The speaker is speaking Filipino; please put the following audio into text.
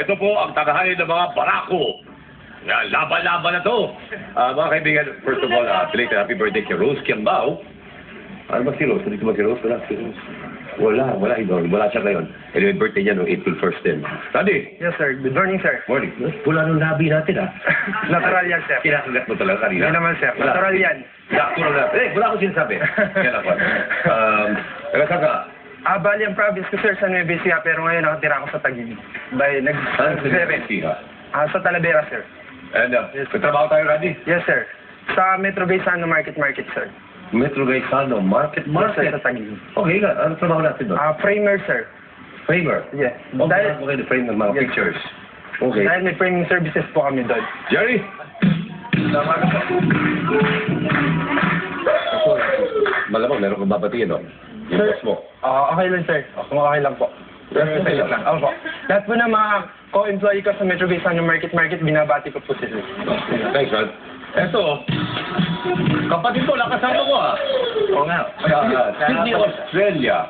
ito po ang tagahanin ng mga barako. Yan, laban-laban na to. Mga kaibigan, first of all, belated happy birthday kay Rose Kiambao. Ano ba si Rose? Dito ba si Rose? Wala si Rose. Wala idol. Wala siya ngayon. Anyway, birthday niya noong April 1st din. Randy! Yes, sir. Good morning, sir. Morning. Pula nung labi natin, Natural yan, sir. Kinakagat mo talaga kanina. Hindi naman, sir. Natural yan. Natural na. Wala akong sinasabi. Yan ako. Saan ka? Bali ang province ko, sir, sa Nueva Ecija, pero ngayon nakatira ako sa Taguig. Sa Talavera, sir. And, trabaho tayo, Randy? Yes, sir. Sa Metro Gaisano Market, sir. Metro Gaisano Market? Yes, sir, sa Taguig. Okay nga. Ano trabaho natin doon? Framer, sir. Framer? Yes. Dahil mo kayo frame ng mga pictures. Okay. Dahil may framing services po kami doon. Jerry! Tama ka po. Malamang, meron kang babatiin, no? Yung boss mo. Okay lang, sir. Okay lang po. Okay lang. Opo. Lahat po na mga co-employee ko sa Metro Gaisano Market, binabati ko po sila. Thanks, Rod. Eto, kapatid ko, nakasama ko, Oo nga. Sydney, Australia.